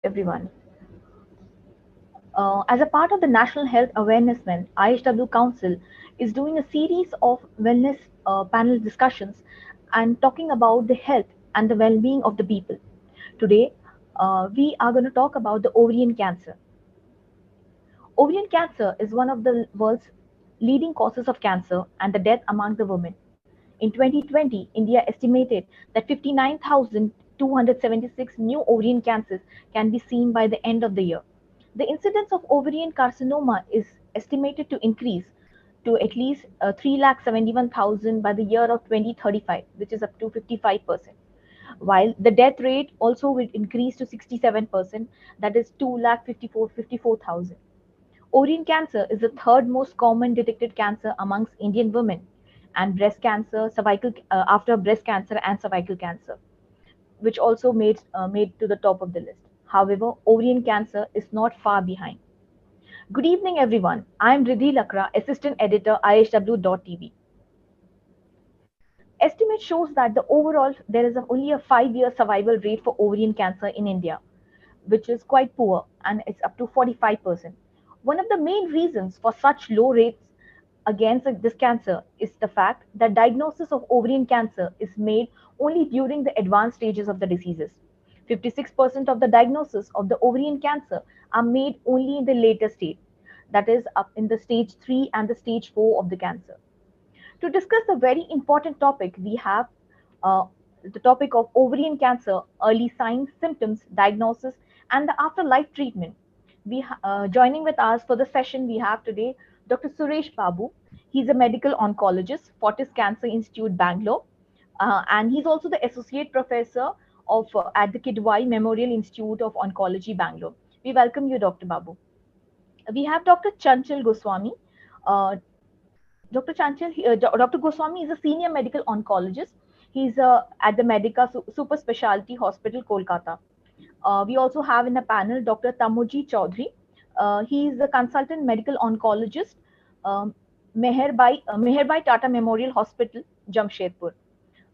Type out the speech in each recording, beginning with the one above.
everyone. As a part of the National Health Awareness Month, IHW Council is doing a series of wellness panel discussions and talking about the health and the well-being of the people. Today, we are going to talk about the ovarian cancer. Ovarian cancer is one of the world's leading causes of cancer and the death among the women. In 2020, India estimated that 59,276 new ovarian cancers can be seen by the end of the year. The incidence of ovarian carcinoma is estimated to increase to at least 3,71,000 by the year of 2035, which is up to 55%. While the death rate also will increase to 67%, that is 2,54,000. Ovarian cancer is the third most common detected cancer amongst Indian women, and breast cancer, cervical after breast cancer and cervical cancer, which also made to the top of the list. However, ovarian cancer is not far behind. Good evening, everyone. I am Ridhi Lakra, Assistant Editor, IHW.TV. Estimate shows that there is only a 5-year survival rate for ovarian cancer in India, which is quite poor, and it's up to 45%. One of the main reasons for such low rates against this cancer is the fact that diagnosis of ovarian cancer is made only during the advanced stages of the diseases. 56% of the diagnosis of the ovarian cancer are made only in the later stage, that is up in the stage 3 and the stage 4 of the cancer. To discuss the very important topic, we have uh, the topic of ovarian cancer, early signs, symptoms, diagnosis, and the afterlife treatment. Joining with us for the session we have today Dr. Suresh Babu. He's a medical oncologist, Fortis Cancer Institute, Bangalore, and he's also the associate professor at the Kidwai Memorial Institute of Oncology, Bangalore. We welcome you, Dr. Babu. We have Dr. Chanchal Goswami. Uh, Dr. Goswami is a senior medical oncologist. He's at the Medica Super Specialty Hospital, Kolkata. We also have in the panel Dr. Tamojit Chaudhuri. He is a consultant medical oncologist, um, Meherbai Tata Memorial Hospital, Jamshedpur.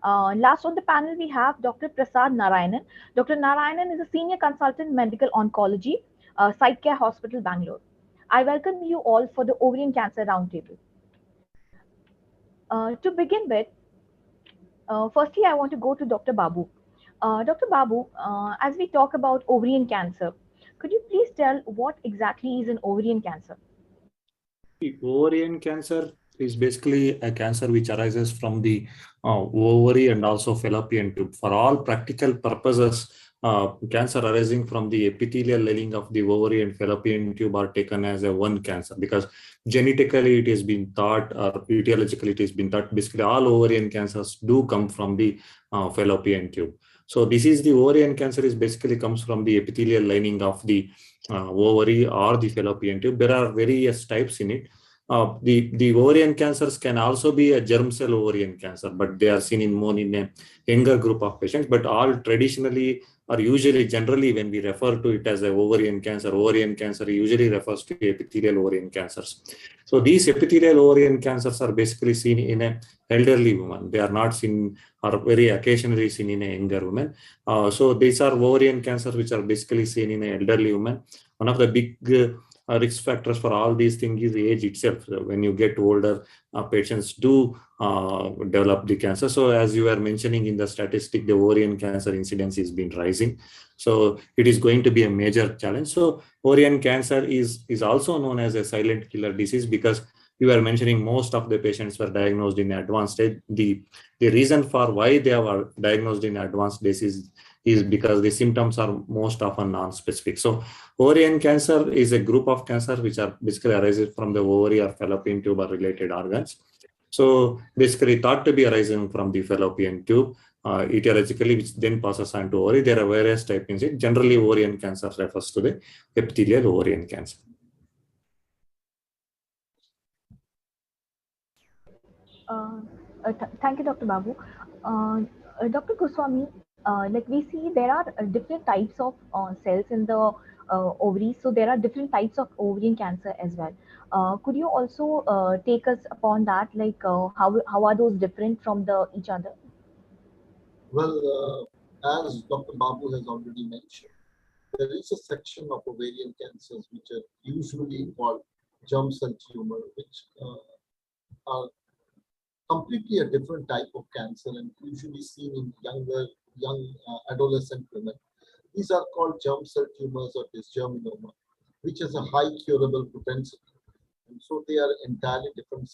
Last on the panel, we have Dr. Prasad Narayanan. Dr. Narayanan is a senior consultant medical oncology, Sidecare Hospital, Bangalore. I welcome you all for the ovarian cancer roundtable. To begin with, firstly, I want to go to Dr. Babu. Dr. Babu, as we talk about ovarian cancer, could you please tell what exactly is an ovarian cancer? Ovarian cancer is basically a cancer which arises from the ovary and also fallopian tube. For all practical purposes, cancer arising from the epithelial lining of the ovary and fallopian tube are taken as a one cancer, because genetically it has been thought, or etiologically it has been thought, basically all ovarian cancers do come from the fallopian tube. So this is the ovarian cancer is basically comes from the epithelial lining of the ovary or the fallopian tube. There are various types in it. The ovarian cancers can also be a germ cell ovarian cancer, but they are seen in more in a younger group of patients. But all traditionally or usually generally when we refer to it as a ovarian cancer usually refers to epithelial ovarian cancers. So these epithelial ovarian cancers are basically seen in a elderly woman. They are not seen or very occasionally seen in a younger woman. So these are ovarian cancers which are basically seen in an elderly woman. One of the big risk factors for all these things is age itself. So when you get older, patients do develop the cancer. So as you were mentioning in the statistic, the ovarian cancer incidence has been rising. So it is going to be a major challenge. So ovarian cancer is also known as a silent killer disease, because you were mentioning most of the patients were diagnosed in advanced stage. The reason for why they are diagnosed in advanced disease is because the symptoms are most often non-specific. So ovarian cancer is a group of cancer which are basically arises from the ovary or fallopian tube or related organs. So basically thought to be arising from the fallopian tube, etiologically, which then passes on to ovary. There are various types. Generally, ovarian cancer refers to the epithelial ovarian cancer. Thank you, Dr. Babu. Dr. Goswami, like we see there are different types of cells in the ovaries, so there are different types of ovarian cancer as well. Could you also take us upon that, like how are those different from the each other? Well, as Dr. Babu has already mentioned, there is a section of ovarian cancers which are usually called germ cell tumor, which are completely a different type of cancer and usually seen in young adolescent women. These are called germ cell tumors or dysgerminoma, which has a high curable propensity. And so they are entirely different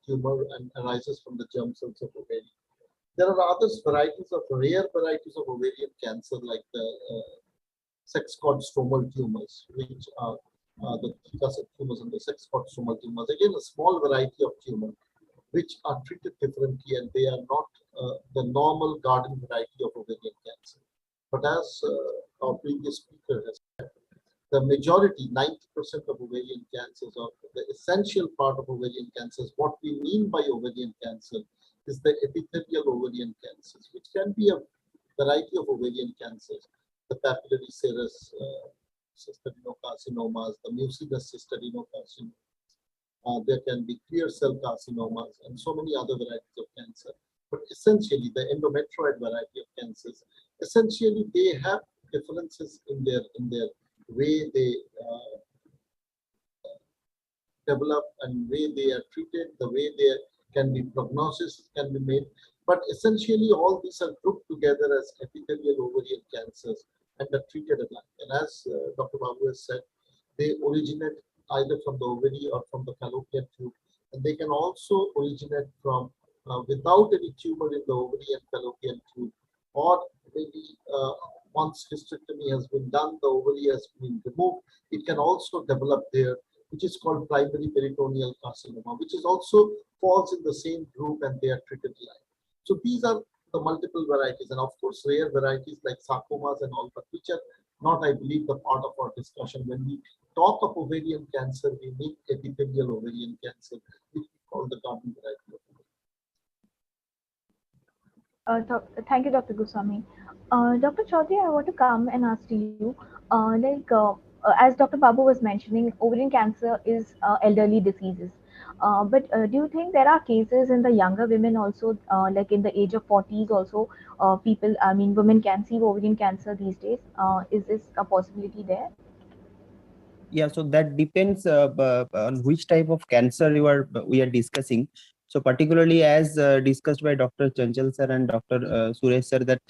tumor and arises from the germ cells of ovarian. There are other varieties of rare varieties of ovarian cancer like the sex cord stromal tumors, which are the theca tumors and the sex cord stromal tumors. Again, a small variety of tumor which are treated differently and they are not the normal garden variety of ovarian cancer. But as our previous speaker has said, the majority, 90% of ovarian cancers, or the essential part of ovarian cancers, what we mean by ovarian cancer is the epithelial ovarian cancers, which can be a variety of ovarian cancers, the papillary serous cystadenocarcinomas, the mucinous cystadenocarcinomas. There can be clear cell carcinomas and so many other varieties of cancer. But essentially, the endometrioid variety of cancers, essentially they have differences in their way they develop and way they are treated, the way they can be prognosis can be made. But essentially, all these are grouped together as epithelial ovarian cancers and are treated alike. And as Dr. Babu has said, they originate either from the ovary or from the fallopian tube, and they can also originate from without any tumor in the ovary and fallopian tube, or maybe once hysterectomy has been done, the ovary has been removed, it can also develop there, which is called primary peritoneal carcinoma, which is also falls in the same group and they are treated alike. So these are the multiple varieties, and of course rare varieties like sarcomas and all, but which are not, I believe, the part of our discussion. When we talk of ovarian cancer, we mean epithelial ovarian cancer, which we call the garden variety of Thank you, Dr. Goswami. Dr. Chaudhary, I want to come and ask to you, as Dr. Babu was mentioning, ovarian cancer is elderly diseases. But do you think there are cases in the younger women also, like in the age of 40s also, women can see ovarian cancer these days? Is this a possibility there? Yeah, so that depends on which type of cancer we are discussing. So particularly as discussed by Dr. Chanchal sir and Dr. Suresh sir, that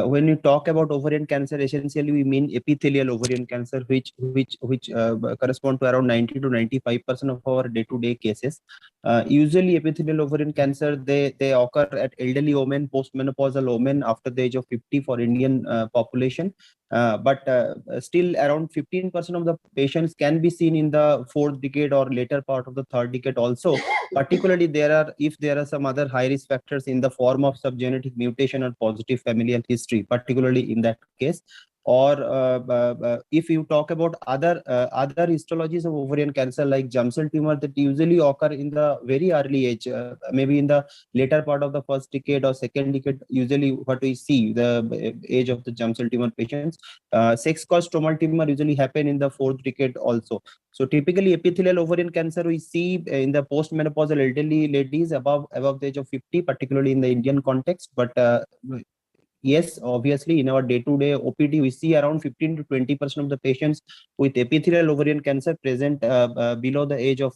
when you talk about ovarian cancer, essentially we mean epithelial ovarian cancer, which correspond to around 90 to 95% of our day-to-day cases. Usually epithelial ovarian cancer, they occur at elderly women, postmenopausal women after the age of 50 for Indian population. But still around 15% of the patients can be seen in the fourth decade or later part of the third decade also. Particularly if there are some other high risk factors in the form of subgenetic mutation or positive familial history, particularly in that case. Or if you talk about other histologies of ovarian cancer like germ cell tumor that usually occur in the very early age, maybe in the later part of the first decade or second decade, usually what we see the age of the germ cell tumor patients. Sex caused stromal tumor usually happen in the fourth decade also. So typically epithelial ovarian cancer we see in the postmenopausal elderly ladies above the age of 50, particularly in the Indian context. But yes, obviously in our day-to-day OPD, we see around 15 to 20% of the patients with epithelial ovarian cancer present below the age of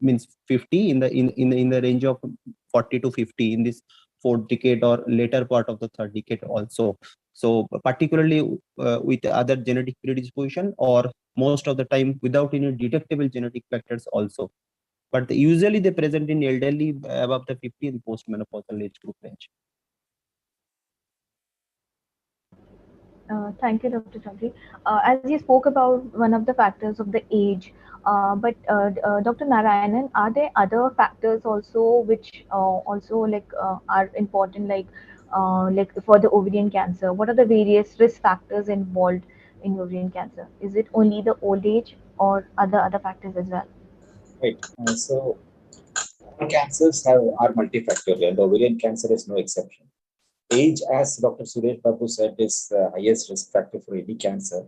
means 50 in the range of 40 to 50 in this fourth decade or later part of the third decade also. So particularly with other genetic predisposition or most of the time without any detectable genetic factors also. But usually they present in elderly above the 50 and postmenopausal age group range. Thank you, Dr. Chaudhary. As you spoke about one of the factors of the age, but Dr. Narayanan, are there other factors also which also are important, like for the ovarian cancer? What are the various risk factors involved in ovarian cancer? Is it only the old age or other factors as well? Right. So all cancers are multifactorial, and ovarian cancer is no exception. Age, as Dr. Suresh Babu said, is the highest risk factor for any cancer.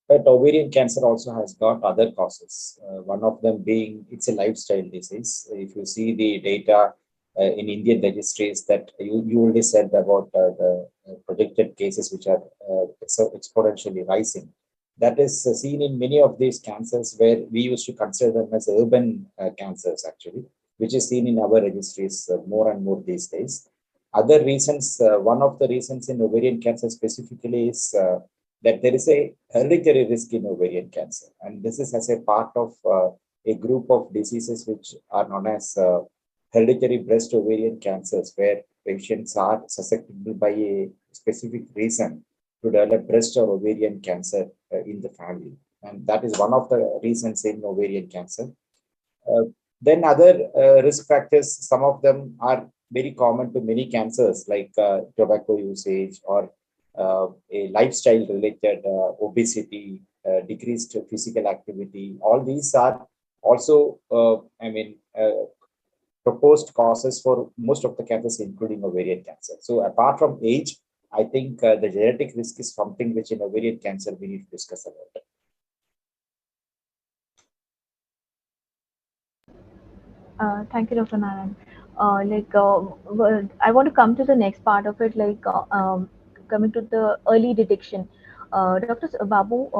But ovarian cancer also has got other causes. One of them being it's a lifestyle disease. If you see the data in Indian registries that you already said about the projected cases which are exponentially rising. That is seen in many of these cancers where we used to consider them as urban cancers, actually, which is seen in our registries more and more these days. Other reasons, one of the reasons in ovarian cancer specifically is that there is a hereditary risk in ovarian cancer. And this is as a part of a group of diseases which are known as hereditary breast ovarian cancers, where patients are susceptible by a specific reason to develop breast or ovarian cancer in the family. And that is one of the reasons in ovarian cancer. Uh, then other risk factors, some of them are very common to many cancers like tobacco usage or a lifestyle related obesity, decreased physical activity. All these are also, proposed causes for most of the cancers, including ovarian cancer. So apart from age, I think the genetic risk is something which in ovarian cancer we need to discuss about. Thank you, Dr. Narayan. I want to come to the next part of it, coming to the early detection. Dr. Babu,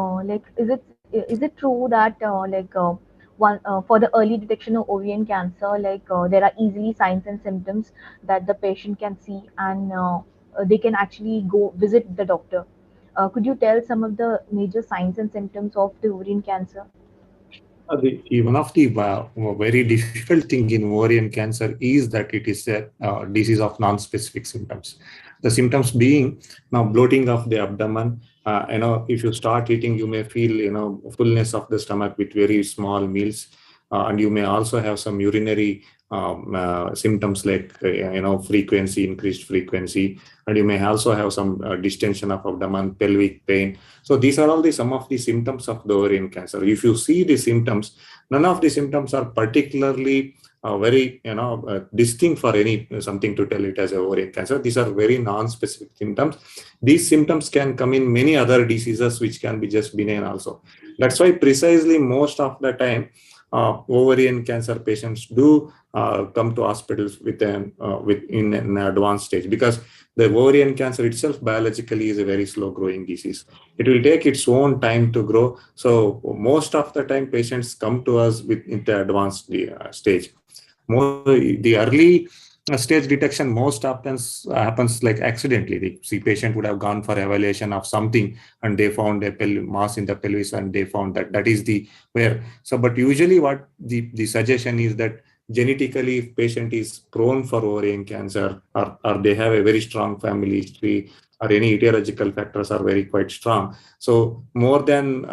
is it true that for the early detection of ovarian cancer, there are easily signs and symptoms that the patient can see, and they can actually go visit the doctor? Could you tell some of the major signs and symptoms of the ovarian cancer? One of the very difficult thing in ovarian cancer is that it is a disease of non-specific symptoms. The symptoms being now bloating of the abdomen. If you start eating, you may feel fullness of the stomach with very small meals, and you may also have some urinary symptoms like frequency, increased frequency, and you may also have some distension of abdomen, pelvic pain. So these are all some of the symptoms of the ovarian cancer. If you see the symptoms, none of the symptoms are particularly very distinct for something to tell it as ovarian cancer. These are very non-specific symptoms. These symptoms can come in many other diseases which can be just benign also. That's why precisely most of the time ovarian cancer patients do come to hospitals in an advanced stage, because the ovarian cancer itself biologically is a very slow growing disease. It will take its own time to grow. So most of the time patients come to us in the advanced stage. The early stage detection most often happens like accidentally. The patient would have gone for evaluation of something and they found a mass in the pelvis and they found that is the where. So, but usually what the suggestion is that genetically, if patient is prone for ovarian cancer or they have a very strong family history or any etiological factors are very quite strong. So more than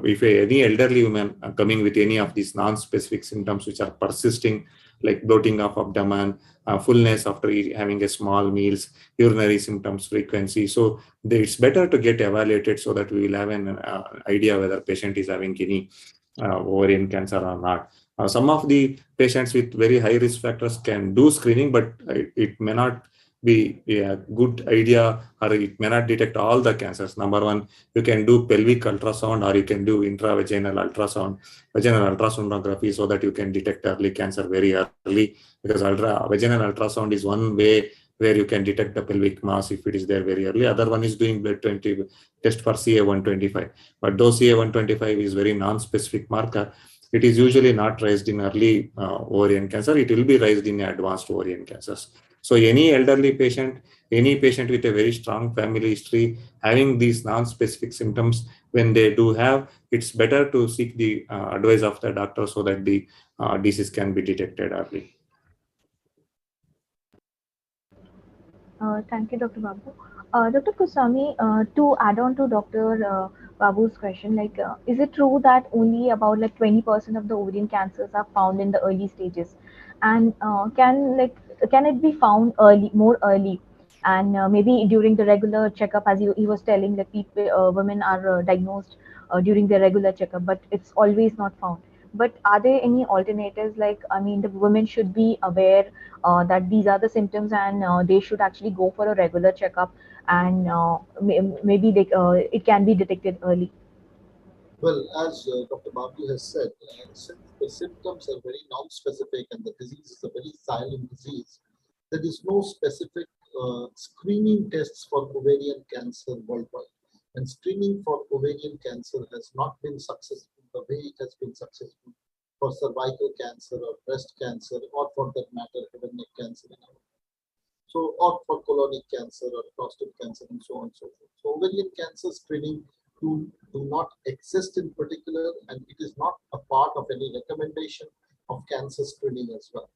if any elderly woman coming with any of these non-specific symptoms which are persisting, like bloating of abdomen, fullness after having a small meals, urinary symptoms frequency. So it's better to get evaluated so that we will have an idea whether patient is having any ovarian cancer or not. Some of the patients with very high risk factors can do screening, but it may not be a good idea, or it may not detect all the cancers. Number one, you can do pelvic ultrasound or you can do intravaginal ultrasound, vaginal ultrasonography, so that you can detect early cancer very early, because vaginal ultrasound is one way where you can detect the pelvic mass if it is there very early. Other one is doing blood test for CA125, but though CA125 is very non-specific marker, it is usually not raised in early ovarian cancer. It will be raised in advanced ovarian cancers. So any elderly patient, any patient with a very strong family history having these non-specific symptoms, when they do have, it's better to seek the advice of the doctor so that the disease can be detected early. Thank you, Dr. Babu. Dr. Goswami, to add on to Dr. Babu's question, is it true that only about 20% of the ovarian cancers are found in the early stages, and can it be found more early, and maybe during the regular checkup, as he was telling that women are diagnosed during their regular checkup, but it's always not found. But are there any alternatives? The women should be aware that these are the symptoms, and they should actually go for a regular checkup, and maybe it can be detected early. Well, as Dr. Babu has said, since the symptoms are very non-specific and the disease is a very silent disease, there is no specific screening tests for ovarian cancer worldwide. And screening for ovarian cancer has not been successful the way it has been successful for cervical cancer or breast cancer, or for that matter, head and neck cancer in our. So, or for colonic cancer or prostate cancer and so on and so forth. So ovarian cancer screening do not exist in particular, and it is not a part of any recommendation of cancer screening as well.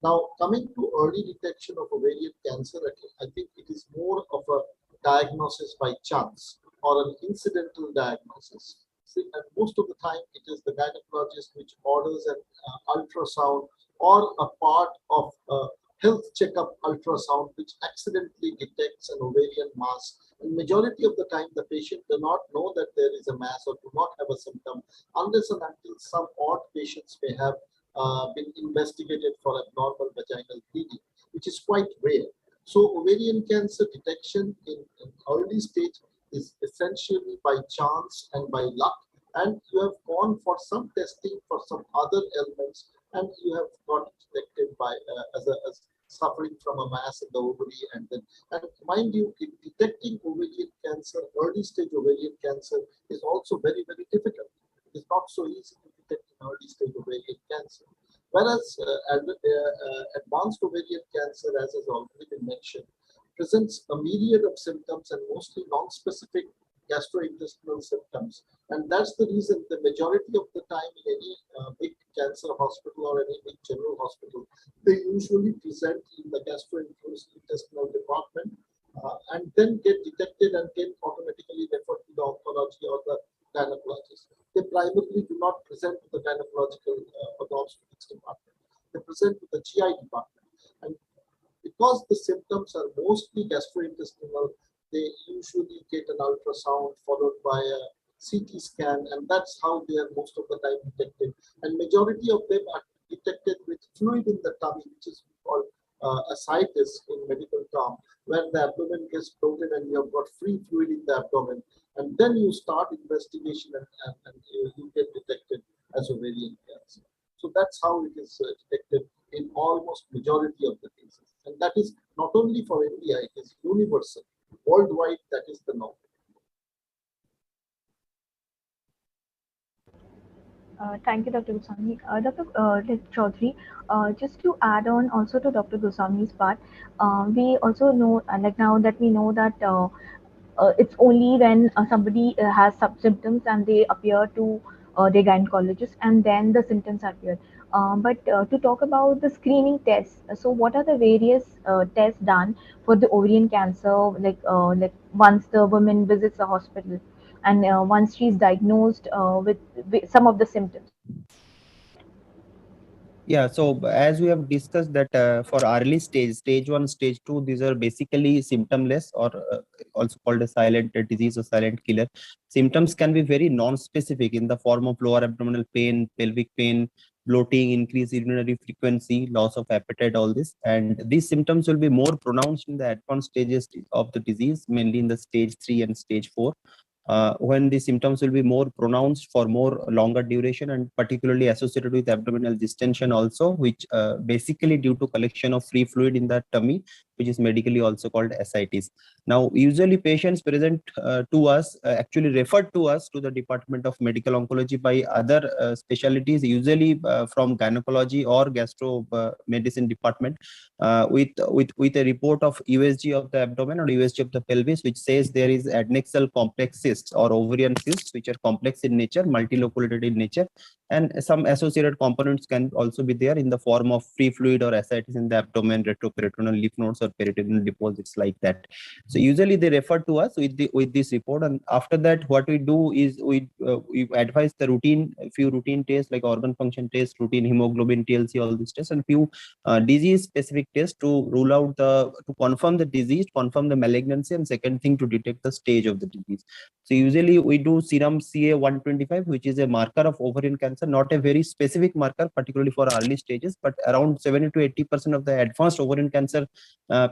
Now, coming to early detection of ovarian cancer, I think it is more of a diagnosis by chance or an incidental diagnosis. See, and most of the time, it is the gynecologist which orders an ultrasound or a part of a health checkup ultrasound which accidentally detects an ovarian mass. And majority of the time, the patient do not know that there is a mass or do not have a symptom unless and until some odd patients may have been investigated for abnormal vaginal bleeding, which is quite rare. So ovarian cancer detection in early stage is essentially by chance and by luck, and you have gone for some testing for some other ailments, and you have got detected by as suffering from a mass in the ovary, and mind you, in detecting ovarian cancer, early stage ovarian cancer is also very difficult. It is not so easy to detect in early stage ovarian cancer. Whereas advanced ovarian cancer, as has already been mentioned, presents a myriad of symptoms and mostly non-specific gastrointestinal symptoms. And that's the reason the majority of the time in any big cancer hospital or any big general hospital, they usually present in the gastrointestinal department and then get detected and then automatically referred to the oncology or the gynecologist. They primarily do not present to the gynecological or the obstetrics department. They present to the GI department. And because the symptoms are mostly gastrointestinal, they usually get an ultrasound followed by a CT scan, and that's how they are most of the time detected. And majority of them are detected with fluid in the tummy, which is called ascites in medical term, where the abdomen gets bloated and you have got free fluid in the abdomen. And then you start investigation and you get detected as ovarian cancer. So that's how it is detected in almost majority of the cases. And that is not only for India, it is universal. Worldwide, that is the norm. Thank you, Dr. Goswami. Dr. Chaudhary, just to add on also to Dr. Goswami's part, we also know, like now that we know that it's only when somebody has symptoms and they appear to their gynecologist and then the symptoms appear. But to talk about the screening tests, so what are the various tests done for the ovarian cancer, like once the woman visits the hospital and once she's diagnosed with some of the symptoms? Yeah, so as we have discussed that for early stage, stage 1, stage 2, these are basically symptomless or also called a silent disease or silent killer. Symptoms can be very non-specific in the form of lower abdominal pain, pelvic pain, bloating, increased urinary frequency, loss of appetite, all this. And these symptoms will be more pronounced in the advanced stages of the disease, mainly in the stage 3 and stage 4. When the symptoms will be more pronounced for more longer duration and particularly associated with abdominal distension also, which basically due to collection of free fluid in the tummy, which is medically also called ascites. Now, usually patients present to us, actually referred to us to the Department of Medical Oncology by other specialties, usually from gynecology or gastro medicine department, with a report of USG of the abdomen or USG of the pelvis, which says there is adnexal complex cysts or ovarian cysts, which are complex in nature, multiloculated in nature, and some associated components can also be there in the form of free fluid or ascites in the abdomen, retroperitoneal lymph nodes or peritoneal deposits like that. So usually they refer to us with this report, and after that, what we do is we advise the few routine tests like organ function tests, routine hemoglobin, TLC, all these tests, and few disease specific tests to rule out to confirm the disease, confirm the malignancy, and second thing to detect the stage of the disease. So usually we do serum CA-125, which is a marker of ovarian cancer, not a very specific marker, particularly for early stages, but around 70 to 80% of the advanced ovarian cancer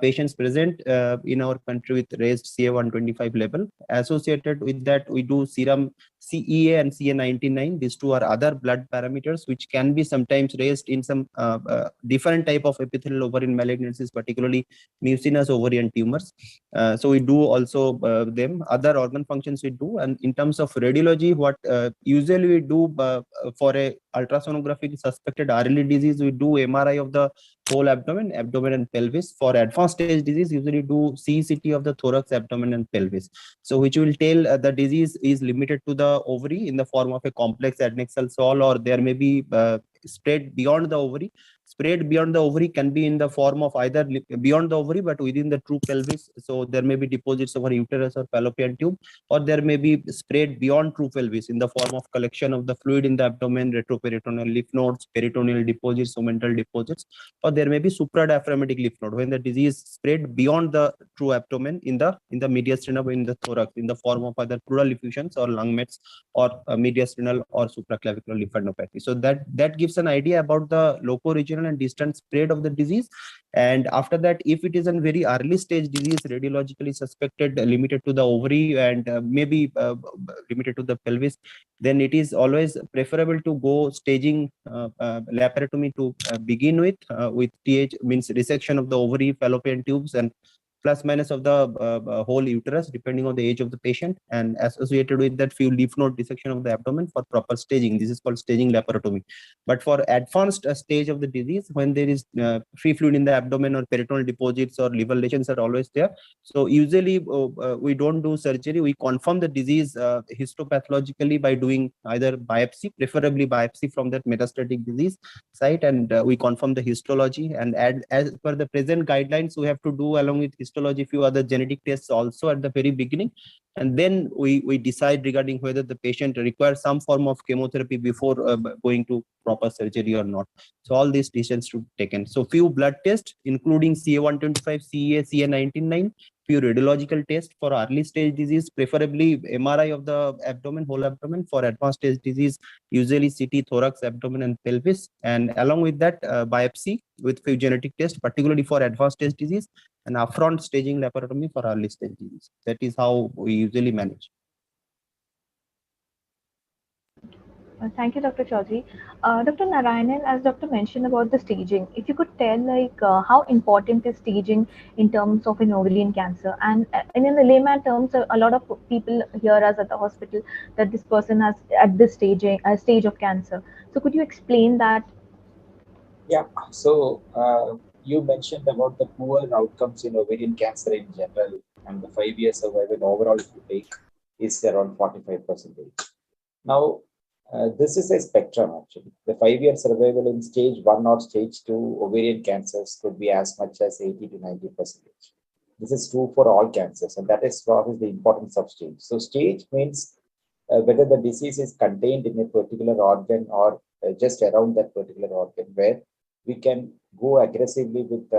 patients present in our country with raised CA-125 level. Associated with that, we do serum CEA and CA-99. These two are other blood parameters which can be sometimes raised in some different type of epithelial ovarian malignancies, particularly mucinous ovarian tumors. So we do also them. Other organ functions we do. And in terms of radiology, what usually we do for a ultrasonographic suspected RLE disease, we do MRI of the whole abdomen and pelvis. For advanced stage disease, usually do CCT of the thorax, abdomen and pelvis. So which will tell the disease is limited to the ovary in the form of a complex adnexal sol, or there may be spread beyond the ovary. Spread beyond the ovary can be in the form of either beyond the ovary but within the true pelvis. So there may be deposits over uterus or fallopian tube, or there may be spread beyond true pelvis in the form of collection of the fluid in the abdomen, retroperitoneal lymph nodes, peritoneal deposits, omental deposits, or there may be supradiaphragmatic lymph node when the disease spread beyond the true abdomen in the mediastinum, in the thorax, in the form of either pleural effusions or lung mets, or mediastinal or supraclavicular lymphadenopathy. So that gives an idea about the loco-regional and distant spread of the disease. And after that, if it is a very early stage disease, radiologically suspected, limited to the ovary and maybe limited to the pelvis, then it is always preferable to go staging laparotomy to begin with TH, means resection of the ovary, fallopian tubes, and plus minus of the whole uterus depending on the age of the patient, and associated with that few lymph node dissection of the abdomen for proper staging. This is called staging laparotomy. But for advanced stage of the disease, when there is free fluid in the abdomen or peritoneal deposits or liver lesions are always there, so usually we don't do surgery. We confirm the disease histopathologically by doing either biopsy, preferably biopsy from that metastatic disease site, and we confirm the histology. And as per the present guidelines, we have to do along with histology few other genetic tests also at the very beginning, and then we decide regarding whether the patient requires some form of chemotherapy before going to proper surgery or not. So all these decisions should be taken. So few blood tests including CA-125, CEA, CA-99, few radiological tests for early stage disease, preferably MRI of the abdomen, whole abdomen. For advanced stage disease, usually CT, thorax, abdomen and pelvis, and along with that biopsy with few genetic tests, particularly for advanced stage disease, and upfront staging laparotomy for early stage disease. That is how we usually manage. Thank you, Dr. Chaudhuri. Dr. Narayanan, as Doctor mentioned about the staging, if you could tell how important is staging in terms of an ovarian cancer, and in the layman terms, a lot of people hear us at the hospital that this person has at this stage of cancer. So could you explain that? Yeah. So you mentioned about the poor outcomes in ovarian cancer in general, and the 5-year survival overall, if you take, is around 45%. Now, this is a spectrum actually. The 5-year survival in stage 1 or stage 2 ovarian cancers could be as much as 80 to 90%. This is true for all cancers, and that is what is the importance of stage. So stage means whether the disease is contained in a particular organ or just around that particular organ, where we can go aggressively with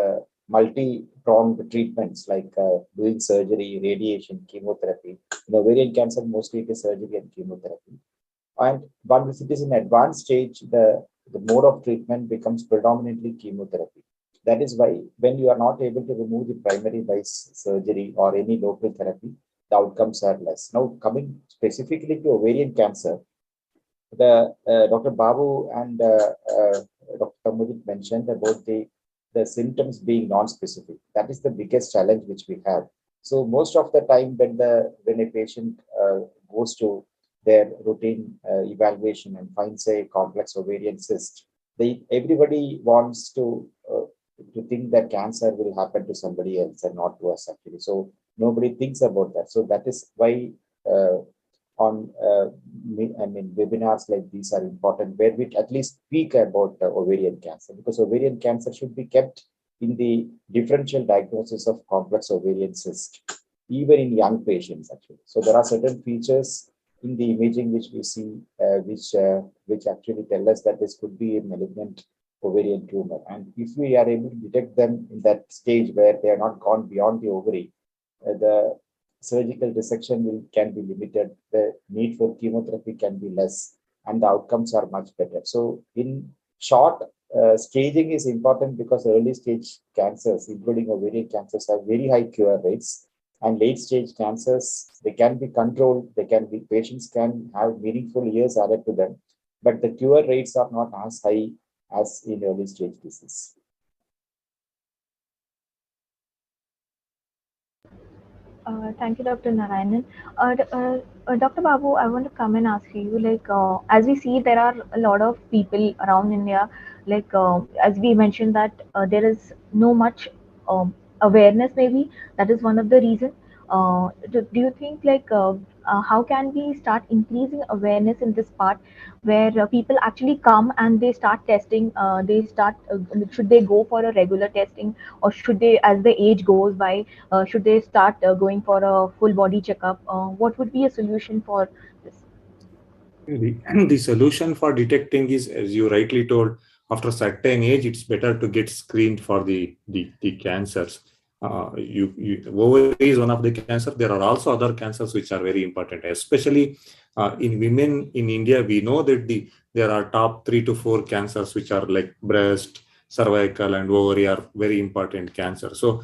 multi-pronged treatments like doing surgery, radiation, chemotherapy. In ovarian cancer, mostly it is surgery and chemotherapy. And once it is in advanced stage, the mode of treatment becomes predominantly chemotherapy. That is why when you are not able to remove the primary by surgery or any local therapy, the outcomes are less. Now, coming specifically to ovarian cancer, the Dr. Babu and Dr. Tamojit mentioned about the symptoms being non-specific. That is the biggest challenge which we have. So most of the time when a patient goes to their routine evaluation and finds a complex ovarian cyst, everybody wants to think that cancer will happen to somebody else and not to us actually. So nobody thinks about that. So that is why webinars like these are important, where we at least speak about ovarian cancer, because ovarian cancer should be kept in the differential diagnosis of complex ovarian cyst, even in young patients actually. So there are certain features in the imaging which we see, which actually tell us that this could be a malignant ovarian tumor. And if we are able to detect them in that stage where they are not gone beyond the ovary, the surgical resection can be limited, the need for chemotherapy can be less, and the outcomes are much better. So in short, Staging is important because early stage cancers, including ovarian cancers, have very high cure rates. And late stage cancers, they can be controlled. Patients can have meaningful years added to them, but the cure rates are not as high as in early stage disease. Thank you, Dr. Narayanan. Dr. Babu, I want to come and ask you, like, as we see, there are a lot of people around India, like, as we mentioned that there is no much awareness, maybe that is one of the reason. Do you think, like, how can we start increasing awareness in this part where people actually come and they start testing, should they go for a regular testing, or should they, as the age goes by, should they start going for a full body checkup? What would be a solution for this? The solution for detecting is, as you rightly told, after a certain age, it's better to get screened for the cancers. Ovary is one of the cancers. There are also other cancers which are very important, especially in women in India. We know that there are top 3 to 4 cancers which are like breast, cervical, and ovary are very important cancers. So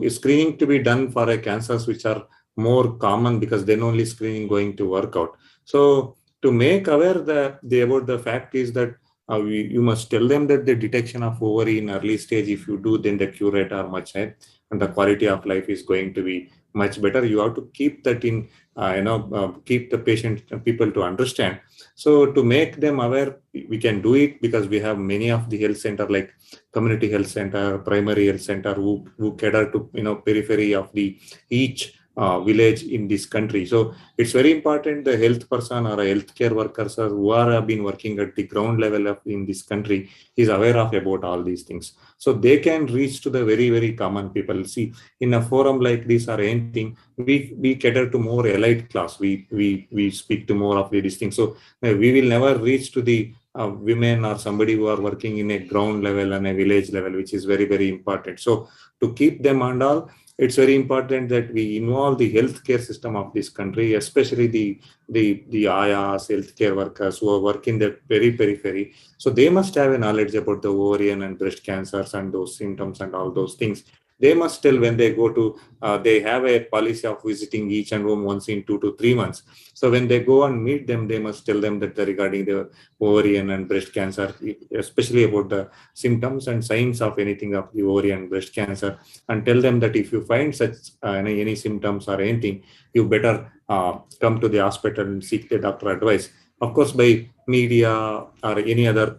screening to be done for a cancers which are more common, because then only screening going to work out. So to make aware about the fact is that you must tell them that the detection of ovary in early stage, if you do, then the cure rate are much higher and the quality of life is going to be much better. You have to keep that in, keep the people to understand. So to make them aware, we can do it because we have many of the health center, like community health center, primary health center, who cater to, periphery of the each village in this country. So it's very important the health person or a healthcare workers who have been working at the ground level in this country is aware of about all these things. So they can reach to the very, very common people. See, in a forum like this or anything, we cater to more elite class. We speak to more of these things. So we will never reach to the women or somebody who are working in a ground level and a village level, which is very, very important. So to keep them and all, it's very important that we involve the healthcare system of this country, especially the IAs, healthcare workers who work in the very periphery. So they must have a knowledge about the ovarian and breast cancers and those symptoms and all those things. They must tell when they go to, they have a policy of visiting each and home once in 2 to 3 months. So when they go and meet them, they must tell them that regarding the ovarian and breast cancer, especially about the symptoms and signs of anything of the ovarian and breast cancer, and tell them that if you find such any symptoms or anything, you better come to the hospital and seek the doctor advice. Of course, by media or any other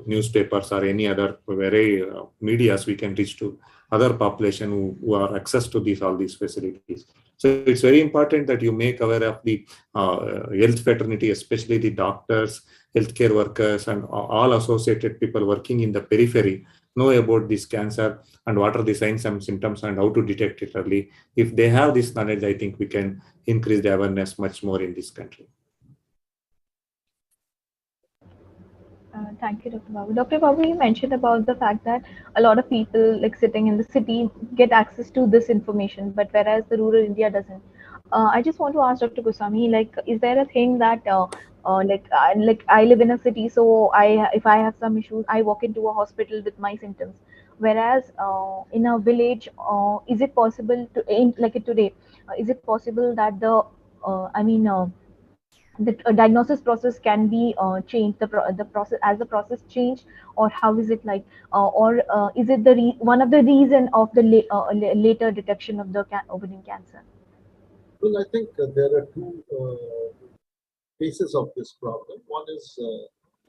newspapers or any other very medias, we can reach to other population who are access to all these facilities. So it's very important that you make aware of the health fraternity, especially the doctors, healthcare workers, and all associated people working in the periphery know about this cancer and what are the signs and symptoms and how to detect it early. If they have this knowledge, I think we can increase the awareness much more in this country. Thank you, Dr. Babu. Dr. Babu, you mentioned about the fact that a lot of people, like sitting in the city, get access to this information, but whereas the rural India doesn't. I just want to ask Dr. Goswami, like, is there a thing that, like I live in a city, so if I have some issues, I walk into a hospital with my symptoms. Whereas in a village, is it possible to, like it today, is it possible that the diagnosis process can be changed, the process, as the process change, or how is it like, or is it one of the reason of the later detection of the ovarian cancer? Well, I think there are two faces of this problem. One is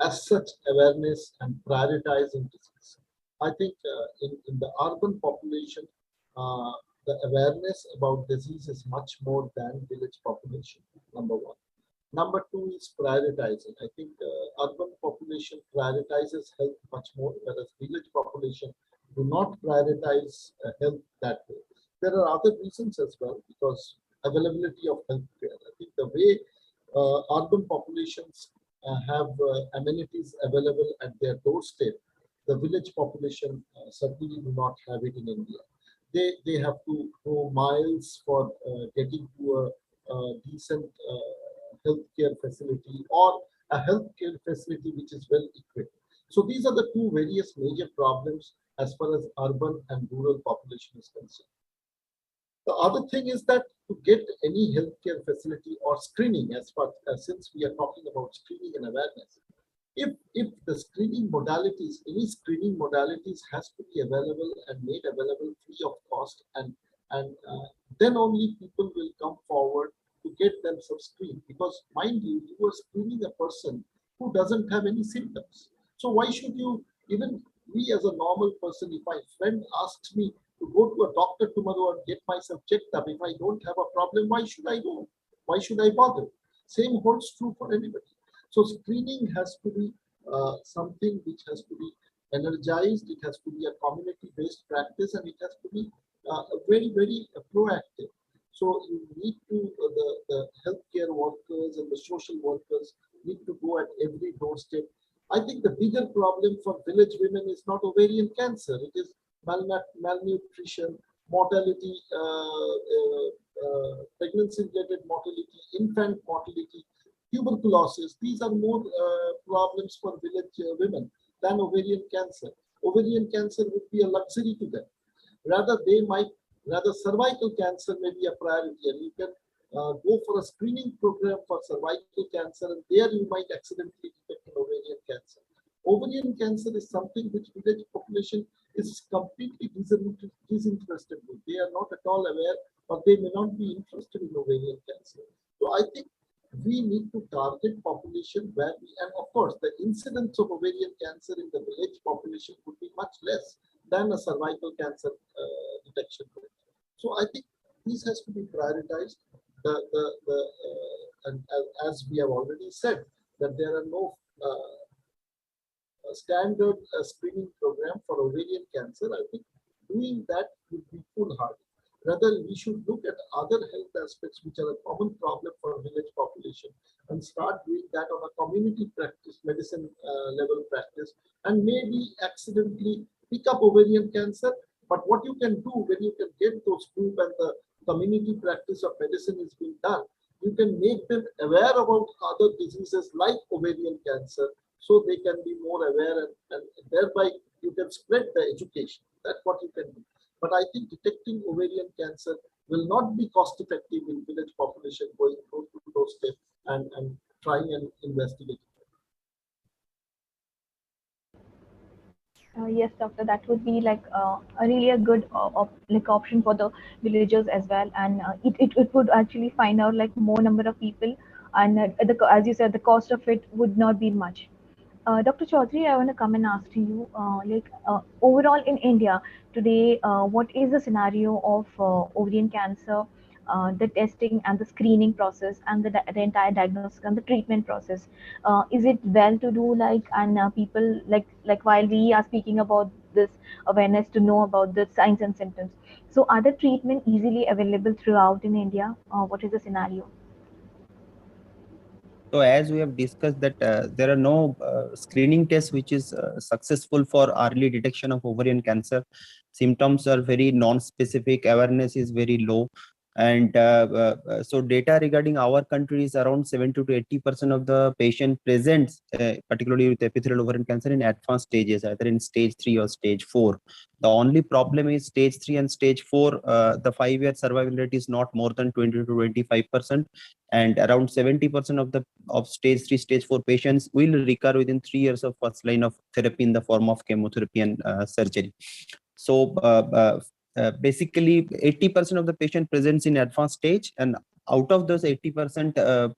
as such awareness and prioritizing disease. I think in the urban population, the awareness about disease is much more than village population, number one. Number two is prioritizing. I think urban population prioritizes health much more, whereas village population do not prioritize health that way. There are other reasons as well, because availability of healthcare. I think the way urban populations have amenities available at their doorstep, the village population certainly do not have it in India. They have to go miles for getting to a decent healthcare facility or a healthcare facility which is well equipped. So these are the two various major problems as far as urban and rural population is concerned. The other thing is that to get any healthcare facility or screening, as far as since we are talking about screening and awareness, if the screening modalities, any screening modalities has to be available and made available free of cost, and then only people will come forward to get themselves screened. Because mind you, you are screening a person who doesn't have any symptoms. So why should you, even me as a normal person, if my friend asks me to go to a doctor tomorrow and get myself checked up, if I don't have a problem, why should I go? Why should I bother? Same holds true for anybody. So screening has to be something which has to be energized. It has to be a community-based practice, and it has to be very, very proactive. So you need to the healthcare workers and the social workers need to go at every doorstep. I think the bigger problem for village women is not ovarian cancer. It is malnutrition, mortality, pregnancy-related mortality, infant mortality, tuberculosis. These are more problems for village women than ovarian cancer. Ovarian cancer would be a luxury to them. Rather cervical cancer may be a priority, and you can go for a screening program for cervical cancer, and there you might accidentally detect an ovarian cancer. Ovarian cancer is something which village population is completely disinterested with. They are not at all aware, or they may not be interested in ovarian cancer. So I think we need to target population where we, and of course, the incidence of ovarian cancer in the village population would be much less than a cervical cancer detection rate. So I think this has to be prioritized. And as we have already said, that there are no standard screening program for ovarian cancer. I think doing that would be foolhardy. Rather, we should look at other health aspects which are a common problem for village population and start doing that on a community practice, medicine level practice, and maybe accidentally pick up ovarian cancer. But what you can do when you can get those group and the community practice of medicine is being done, you can make them aware about other diseases like ovarian cancer, so they can be more aware, and thereby you can spread the education. That's what you can do. But I think detecting ovarian cancer will not be cost effective in village population going through those steps and trying and investigating. Yes, doctor, that would be like a really a good like option for the villagers as well, and it would actually find out like more number of people, and as you said, the cost of it would not be much. Dr. Chaudhary, I want to come and ask to you, overall in India today, what is the scenario of ovarian cancer, the testing and the screening process, and the entire diagnosis and the treatment process? Is it well to do, like, and people like while we are speaking about this awareness to know about the signs and symptoms? So, are the treatment easily available throughout in India? What is the scenario? So as we have discussed that there are no screening tests which is successful for early detection of ovarian cancer. Symptoms are very non-specific, awareness is very low. And so data regarding our country is around 70 to 80% of the patient presents, particularly with epithelial ovarian cancer, in advanced stages, either in stage 3 or stage 4. The only problem is stage 3 and stage 4, the 5-year survival rate is not more than 20 to 25%. And around 70% of stage 3, stage 4 patients will recur within 3 years of first line of therapy in the form of chemotherapy and surgery. So basically 80% of the patient presents in advanced stage, and out of those 80%,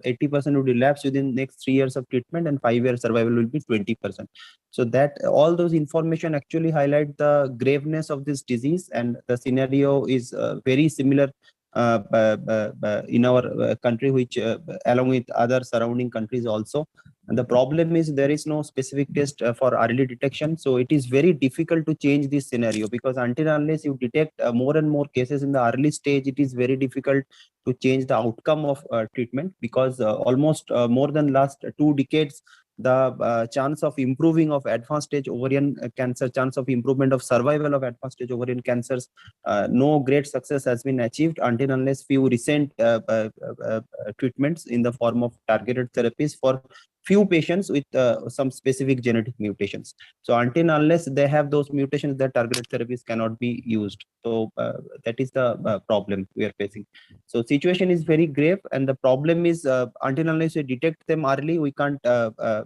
80% would relapse within next 3 years of treatment, and 5-year survival will be 20%. So that all those information actually highlight the graveness of this disease, and the scenario is very similar in our country, which along with other surrounding countries also. And the problem is there is no specific test for early detection. So it is very difficult to change this scenario, because until unless you detect more and more cases in the early stage, it is very difficult to change the outcome of treatment, because almost more than last 2 decades, the chance of improving of advanced stage ovarian cancer, chance of improvement of survival of advanced stage ovarian cancers, no great success has been achieved until unless few recent treatments in the form of targeted therapies for few patients with some specific genetic mutations. So until unless they have those mutations, the targeted therapies cannot be used. So that is the problem we are facing. So situation is very grave, and the problem is until unless we detect them early, we can't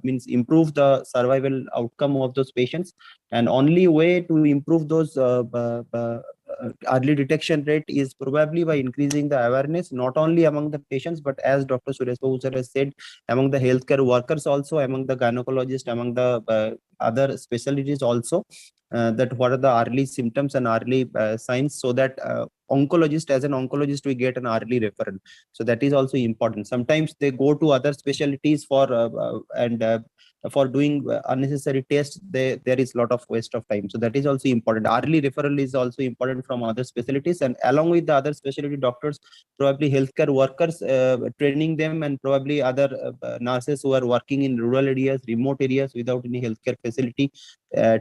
means improve the survival outcome of those patients. And only way to improve those early detection rate is probably by increasing the awareness, not only among the patients, but as Dr. Suresh Babu sir has said, among the healthcare workers also, among the gynecologists, among the other specialties also, that what are the early symptoms and early signs, so that oncologist, as an oncologist, we get an early referral. So that is also important. Sometimes they go to other specialties for and for doing unnecessary tests. There is a lot of waste of time. So that is also important. Early referral is also important from other specialties, and along with the other specialty doctors, probably healthcare workers, training them, and probably other nurses who are working in rural areas, remote areas without any healthcare facility,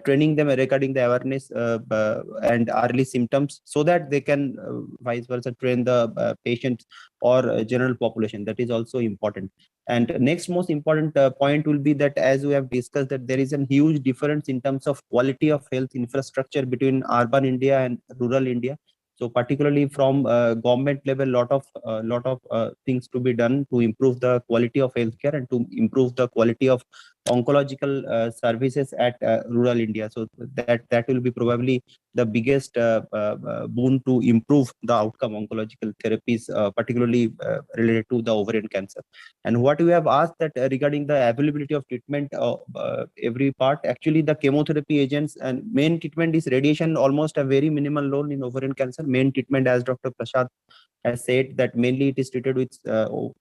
training them regarding the awareness and early symptoms, so that they can vice versa train the patients or general population. That is also important. And next most important point will be that, as we have discussed, that there is a huge difference in terms of quality of health infrastructure between urban India and rural India. So particularly from government level, lot of things to be done to improve the quality of healthcare and to improve the quality of oncological services at rural India. So that will be probably the biggest boon to improve the outcome oncological therapies, particularly related to the ovarian cancer. And what we have asked that regarding the availability of treatment of every part, actually the chemotherapy agents and main treatment is radiation, almost a very minimal role in ovarian cancer. Main treatment, as Dr. Prasad has said, that mainly it is treated with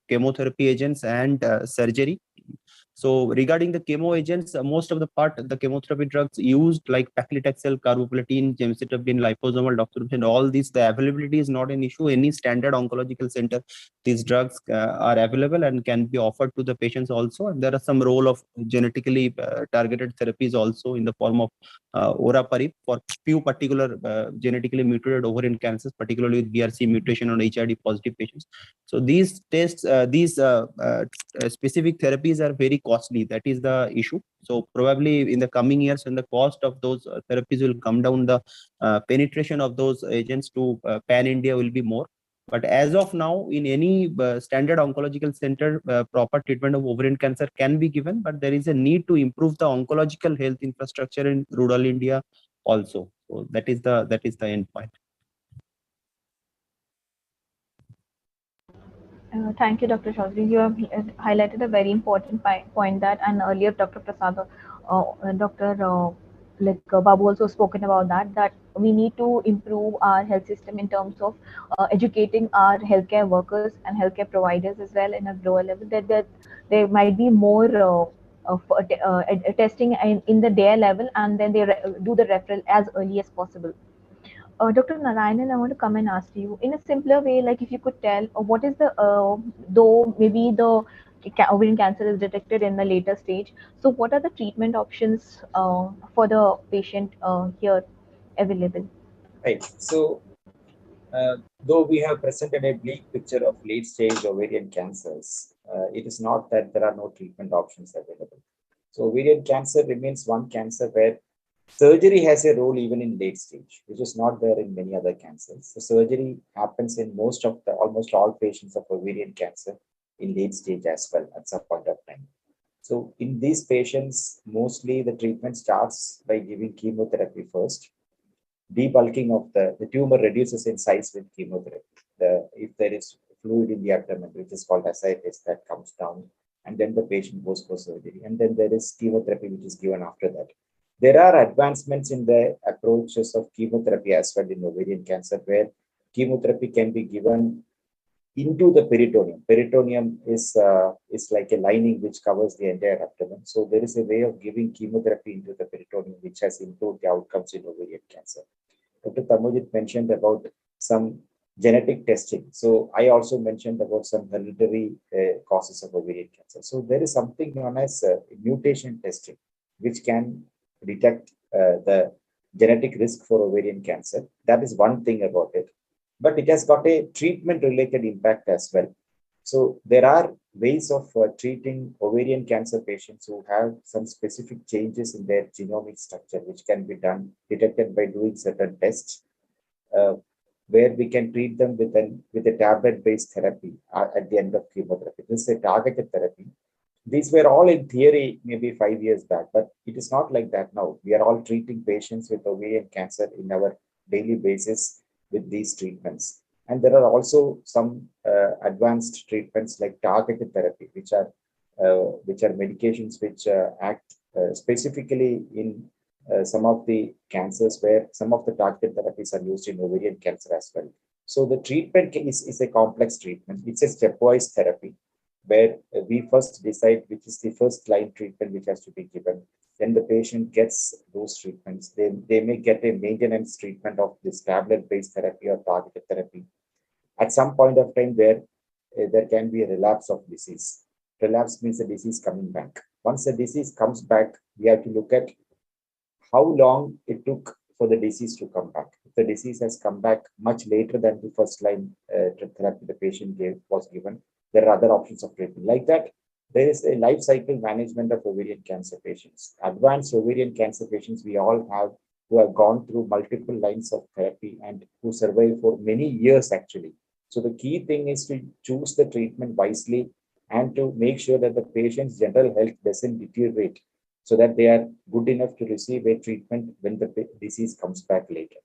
chemotherapy agents and surgery. So regarding the chemo agents, most of the part, the chemotherapy drugs used like paclitaxel, carboplatin, gemcitabine, liposomal doxorubicin, all these, the availability is not an issue. Any standard oncological center, these drugs are available and can be offered to the patients also. And there are some role of genetically targeted therapies also in the form of oraparib for few particular genetically mutated ovarian cancers, particularly with BRC mutation on HRD positive patients. So these tests, specific therapies are very costly. That is the issue. So probably in the coming years, when the cost of those therapies will come down, the penetration of those agents to pan India will be more. But as of now, in any standard oncological center, proper treatment of ovarian cancer can be given, but there is a need to improve the oncological health infrastructure in rural India also. So that is the end point. Thank you, Dr. Chaudhuri. You have highlighted a very important point that, and earlier Dr. Prasad, Dr. Babu also spoken about that we need to improve our health system in terms of educating our healthcare workers and healthcare providers as well in a lower level. That there might be more testing in the their level, and then they do the referral as early as possible. Dr. Narayanan, I want to come and ask you in a simpler way, like if you could tell what is the, though maybe the ovarian cancer is detected in the later stage, so what are the treatment options for the patient here available? Right. So, though we have presented a bleak picture of late stage ovarian cancers, it is not that there are no treatment options available. So, ovarian cancer remains one cancer where surgery has a role even in late stage, which is not there in many other cancers. So, surgery happens in almost all patients of ovarian cancer in late stage as well at some point of time. So, in these patients, mostly the treatment starts by giving chemotherapy first. Debulking of the tumor reduces in size with chemotherapy. If there is fluid in the abdomen, which is called ascites, that comes down, and then the patient goes for surgery. And then there is chemotherapy, which is given after that. There are advancements in the approaches of chemotherapy as well in ovarian cancer, where chemotherapy can be given into the peritoneum. Peritoneum is like a lining which covers the entire abdomen. So there is a way of giving chemotherapy into the peritoneum, which has improved the outcomes in ovarian cancer. Dr. Tamojit mentioned about some genetic testing. So I also mentioned about some hereditary causes of ovarian cancer. So there is something known as mutation testing, which can detect the genetic risk for ovarian cancer. That is one thing about it. But it has got a treatment related impact as well. So there are ways of treating ovarian cancer patients who have some specific changes in their genomic structure, which can be detected by doing certain tests, uh, where we can treat them with a tablet-based therapy at the end of chemotherapy. This is a targeted therapy. These were all in theory maybe 5 years back, but it is not like that now. We are all treating patients with ovarian cancer in our daily basis with these treatments. And there are also some advanced treatments like targeted therapy, which are medications which act specifically in some of the cancers where some of the targeted therapies are used in ovarian cancer as well. So the treatment is a complex treatment. It's a stepwise therapy where we first decide which is the first line treatment which has to be given. Then the patient gets those treatments. They may get a maintenance treatment of this tablet-based therapy or targeted therapy. At some point of time where there can be a relapse of disease. Relapse means the disease coming back. Once the disease comes back, we have to look at how long it took for the disease to come back. If the disease has come back much later than the first line therapy the patient was given, there are other options of treatment. Like that, there is a life cycle management of ovarian cancer patients. Advanced ovarian cancer patients we all have who have gone through multiple lines of therapy and who survive for many years actually. So the key thing is to choose the treatment wisely and to make sure that the patient's general health doesn't deteriorate so that they are good enough to receive a treatment when the disease comes back later.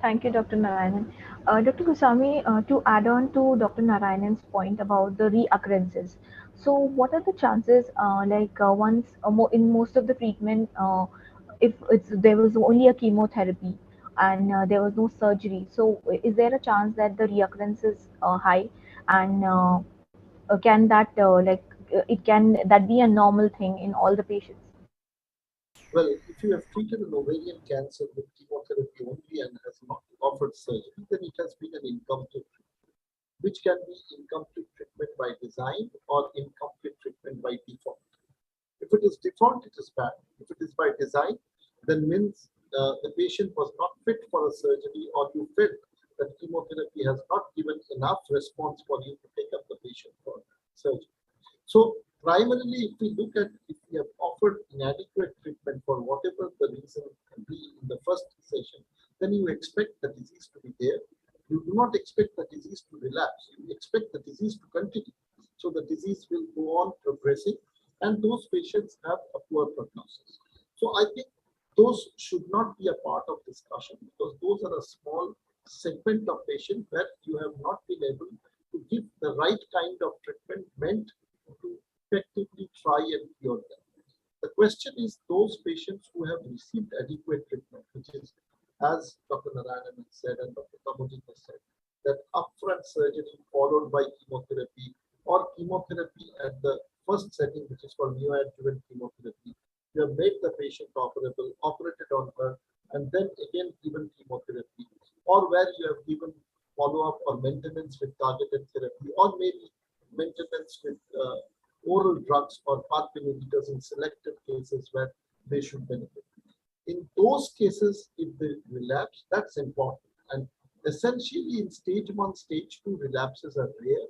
Thank you, Dr. Narayanan. Dr. Goswami, to add on to Dr. Narayanan's point about the reoccurrences. So, what are the chances, once in most of the treatment, if there was only a chemotherapy and there was no surgery, so is there a chance that the reoccurrence is high, and can that it can that be a normal thing in all the patients? Well, if you have treated an ovarian cancer with chemotherapy only and has not offered surgery, then it has been an incomplete treatment, which can be incomplete treatment by design or incomplete treatment by default. If it is default, it is bad. If it is by design, then means the patient was not fit for a surgery, or you felt that chemotherapy has not given enough response for you to take up the patient for surgery. So primarily, if we look at if we have offered inadequate treatment for whatever the reason can be in the first session, then you expect the disease to be there. You do not expect the disease to relapse. You expect the disease to continue. So the disease will go on progressing, and those patients have a poor prognosis. So I think those should not be a part of discussion, because those are a small segment of patients where you have not been able to give the right kind of treatment meant to effectively try and cure them. The question is those patients who have received adequate treatment, which is, as Dr. Narayanan has said and Dr. Tamojit has said, that upfront surgery followed by chemotherapy, or chemotherapy at the first setting, which is called neoadjuvant chemotherapy. You have made the patient operable, operated on her, and then again given chemotherapy, or where you have given follow-up or maintenance with targeted therapy, or maybe maintenance with oral drugs or path inhibitors in selected cases where they should benefit. In those cases, if they relapse, that's important. And essentially in stage 1, stage 2 relapses are rare.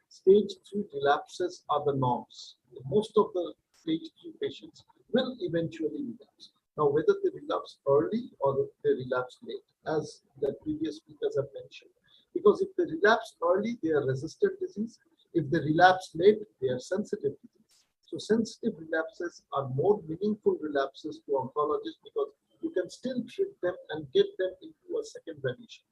Stage 3 relapses are the norms. Most of the stage 3 patients will eventually relapse. Now, whether they relapse early or they relapse late, as the previous speakers have mentioned. Because if they relapse early, they are resistant disease. If they relapse late, they are sensitive disease. So sensitive relapses are more meaningful relapses to oncologists, because you can still treat them and get them into a second remission.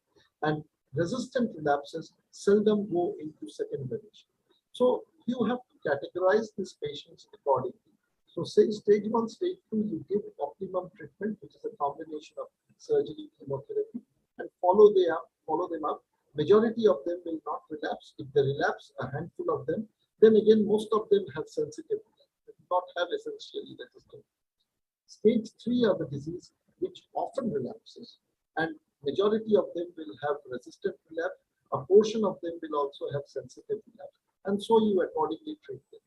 And resistant relapses seldom go into second remission. So you have to categorize these patients accordingly. So say stage 1, stage 2, you give optimum treatment, which is a combination of surgery, chemotherapy, and follow them up. Majority of them will not relapse. If they relapse, a handful of them, then again, most of them have sensitive, they do not have essentially resistant. Stage 3 of the disease, which often relapses, and majority of them will have resistant relapse. A portion of them will also have sensitive relapse, and so you accordingly treat them.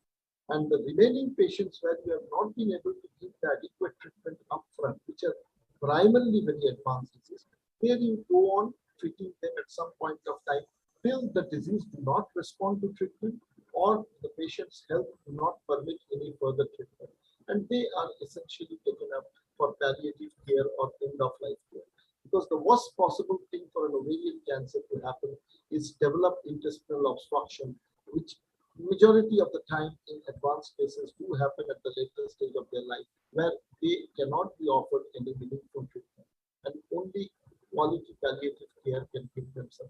And the remaining patients where you have not been able to give the adequate treatment upfront, which are primarily very advanced disease, there you go on treating them at some point of time till the disease do not respond to treatment or the patient's health do not permit any further treatment. And they are essentially taken up for palliative care or end of life care. Because the worst possible thing for an ovarian cancer to happen is developed intestinal obstruction, which majority of the time in advanced cases do happen at the later stage of their life, where they cannot be offered any meaningful treatment, and only quality palliative care can give them some.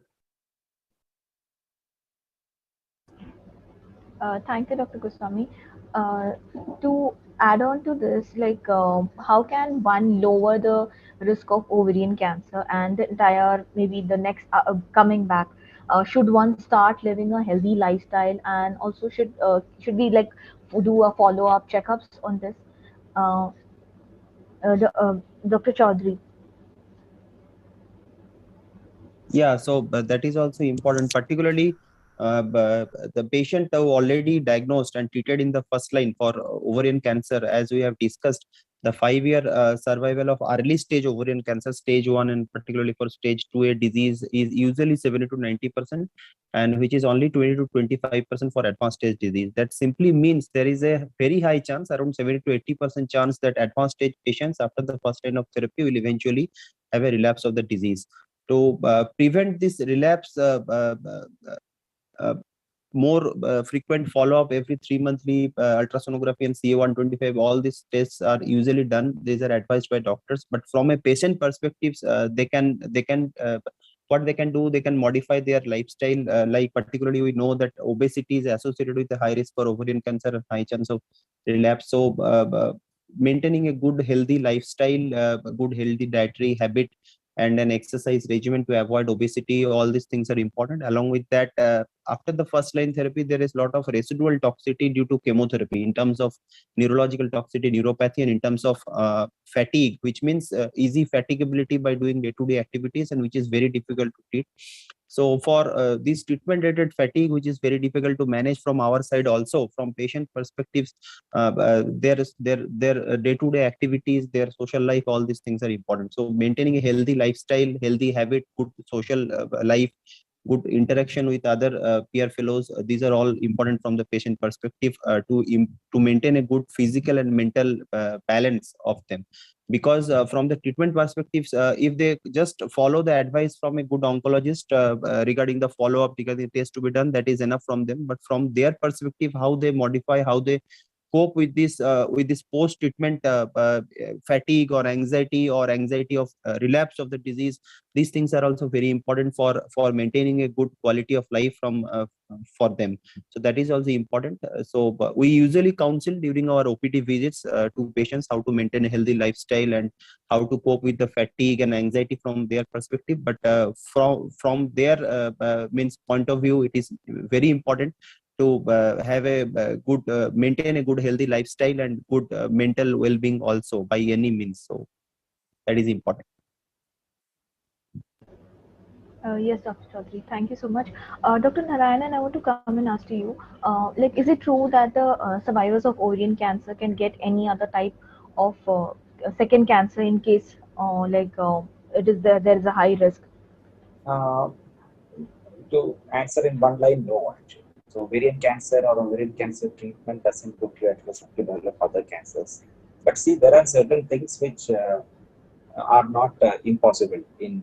Thank you, Dr. Goswami. Uh, to add on to this, like how can one lower the risk of ovarian cancer and the entire maybe the next coming back? Should one start living a healthy lifestyle, and also should we like do a follow up checkups on this? Uh, Dr. Chaudhuri. Yeah, so that is also important, particularly the patient who already diagnosed and treated in the first line for ovarian cancer, as we have discussed, the 5-year survival of early stage ovarian cancer, stage 1, and particularly for stage 2A disease is usually 70 to 90%, and which is only 20 to 25% for advanced stage disease. That simply means there is a very high chance, around 70 to 80% chance, that advanced stage patients after the first line of therapy will eventually have a relapse of the disease. To prevent this relapse, uh, more frequent follow-up every 3 monthly ultrasonography and CA125, all these tests are usually done. These are advised by doctors. But from a patient perspective, what they can do, they can modify their lifestyle. Like particularly, we know that obesity is associated with a high risk for ovarian cancer and high chance of relapse. So maintaining a good healthy lifestyle, a good healthy dietary habit, and an exercise regimen to avoid obesity, all these things are important. Along with that, after the first line therapy, there is a lot of residual toxicity due to chemotherapy in terms of neurological toxicity, neuropathy, and in terms of fatigue, which means easy fatigability by doing day-to-day activities, and which is very difficult to treat. So for this treatment-related fatigue, which is very difficult to manage from our side, also from patient perspectives, their day-to-day activities, their social life, all these things are important. So maintaining a healthy lifestyle, healthy habit, good social life, good interaction with other peer fellows, these are all important from the patient perspective, to maintain a good physical and mental balance of them. Because from the treatment perspectives, if they just follow the advice from a good oncologist regarding the follow-up, regarding the test to be done, that is enough from them. But from their perspective, how they modify, how they cope with this post treatment fatigue or anxiety of relapse of the disease, these things are also very important for maintaining a good quality of life from for them. So that is also important. So we usually counsel during our OPT visits to patients how to maintain a healthy lifestyle and how to cope with the fatigue and anxiety from their perspective. But from their means point of view, it is very important to have a good maintain a good healthy lifestyle and good mental well-being also by any means. So that is important. Yes, Dr. Chaudhary, thank you so much. Dr. Narayanan, I want to come and ask to you, like, is it true that the survivors of ovarian cancer can get any other type of second cancer in case, it is there is a high risk? To answer in one line, no, actually. So ovarian cancer or ovarian cancer treatment doesn't put you at risk to develop other cancers. But see, there are certain things which are not impossible in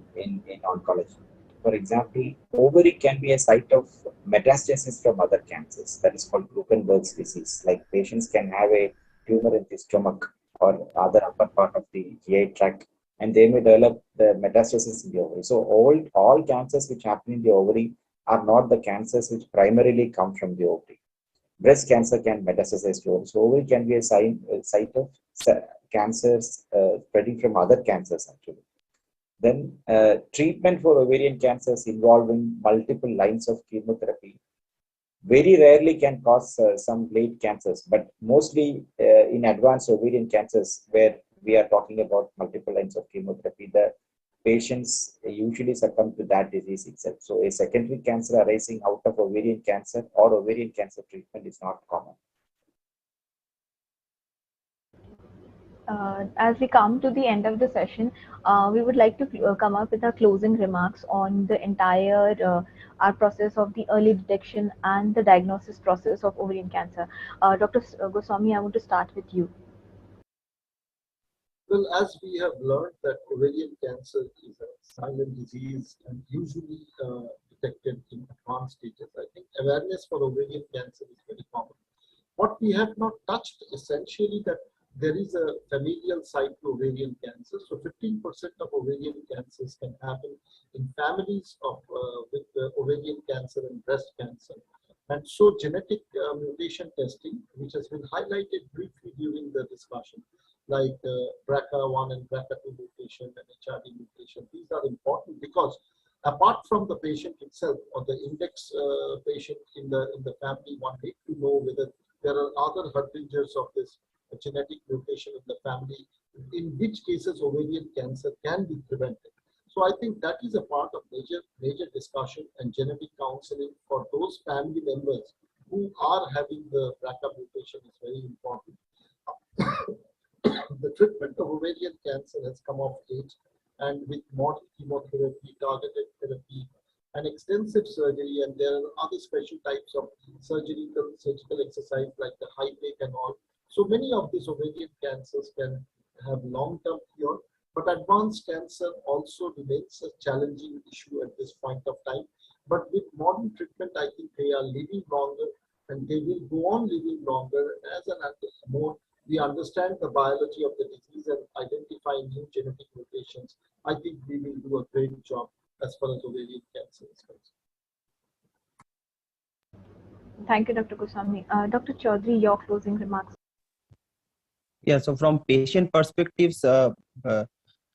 oncology. For example, ovary can be a site of metastasis from other cancers. That is called Grubenberg's disease. Like patients can have a tumor in the stomach or other upper part of the GI tract, and they may develop the metastasis in the ovary. So all cancers which happen in the ovary are not the cancers which primarily come from the ovary. Breast cancer can metastasize to ovary. So ovary can be a site of cancers spreading from other cancers actually. Then treatment for ovarian cancers involving multiple lines of chemotherapy very rarely can cause some late cancers, but mostly in advanced ovarian cancers where we are talking about multiple lines of chemotherapy, the patients usually succumb to that disease itself. So a secondary cancer arising out of ovarian cancer or ovarian cancer treatment is not common. As we come to the end of the session, we would like to come up with our closing remarks on the entire our process of the early detection and the diagnosis process of ovarian cancer. Dr. Goswami, I want to start with you. Well, as we have learned that ovarian cancer is a silent disease and usually detected in advanced stages, I think awareness for ovarian cancer is very common. What we have not touched essentially that there is a familial side to ovarian cancer. So 15% of ovarian cancers can happen in families of with ovarian cancer and breast cancer. And so genetic mutation testing, which has been highlighted briefly during the discussion, like BRCA1 and BRCA2 mutation and HRD mutation, these are important because apart from the patient itself or the index patient in the family, one need to know whether there are other harbingers of this genetic mutation in the family, in which cases ovarian cancer can be prevented. So I think that is a part of major discussion and genetic counseling for those family members who are having the BRCA mutation is very important. The treatment of ovarian cancer has come of age, and with modern chemotherapy, targeted therapy, and extensive surgery, and there are other special types of surgical exercise like the high take and all. So many of these ovarian cancers can have long-term cure, but advanced cancer also remains a challenging issue at this point of time. But with modern treatment, I think they are living longer and they will go on living longer as an more we understand the biology of the disease and identify new genetic mutations. I think we will do a great job as far as ovarian cancer is concerned. Thank you, Dr. Goswami. Dr. Chaudhuri, your closing remarks. Yeah, so from patient perspectives,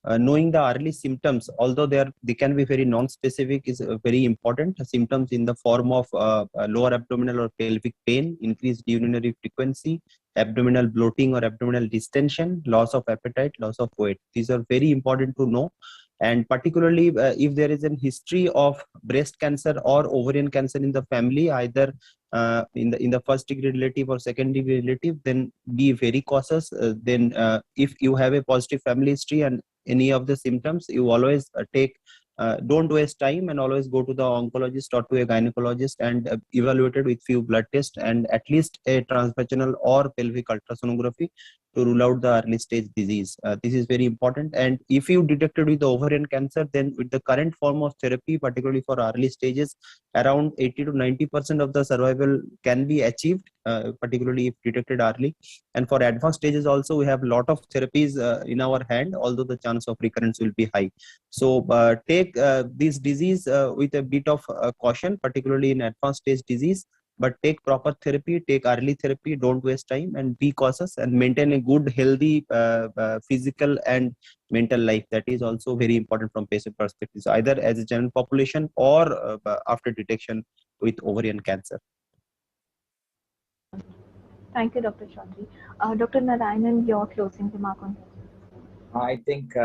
knowing the early symptoms, although they can be very non-specific, is very important. Symptoms in the form of lower abdominal or pelvic pain, increased urinary frequency, abdominal bloating or abdominal distension, loss of appetite, loss of weight. These are very important to know. And particularly if there is a history of breast cancer or ovarian cancer in the family, either in the first degree relative or second degree relative, then be very cautious. Then if you have a positive family history and any of the symptoms, you always don't waste time and always go to the oncologist or to a gynecologist and evaluated with few blood tests and at least a transvaginal or pelvic ultrasonography to rule out the early stage disease. This is very important. And if you detected with the ovarian cancer, then with the current form of therapy, particularly for early stages, around 80 to 90% of the survival can be achieved, particularly if detected early. And for advanced stages also, we have a lot of therapies in our hand, although the chance of recurrence will be high. So take this disease with a bit of caution, particularly in advanced stage disease, but take proper therapy, take early therapy, don't waste time, and be cautious and maintain a good, healthy physical and mental life. That is also very important from patient perspective, so either as a general population or after detection with ovarian cancer. Thank you, Dr. Chaudhuri. Dr. Narayanan, your closing remark on this. I think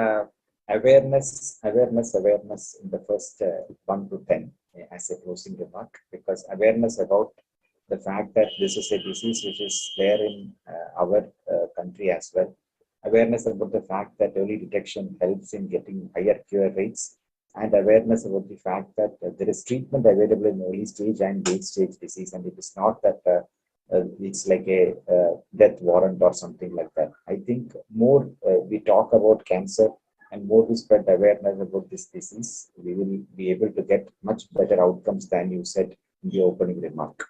awareness in the first 1 to 10 as a closing remark, because awareness about the fact that this is a disease which is there in our country as well. Awareness about the fact that early detection helps in getting higher cure rates, and awareness about the fact that there is treatment available in early stage and late stage disease, and it is not that it's like a death warrant or something like that. I think more we talk about cancer and more we spread awareness about this disease, we will be able to get much better outcomes than you said in the opening remark.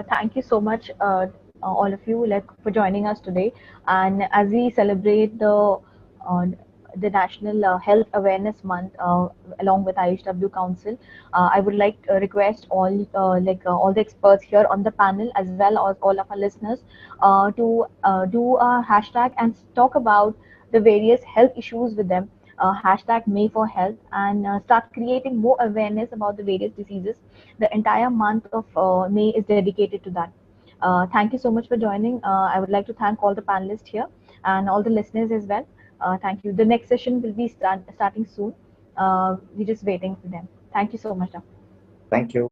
Thank you so much, all of you, for joining us today. And as we celebrate the National Health Awareness Month along with IHW Council, I would like to request all all the experts here on the panel as well as all of our listeners to do a hashtag and talk about the various health issues with them. Hashtag May for Health, and start creating more awareness about the various diseases. The entire month of May is dedicated to that. Thank you so much for joining. I would like to thank all the panelists here and all the listeners as well. Thank you. The next session will be starting soon. We're just waiting for them. Thank you so much, Doctor. Thank you.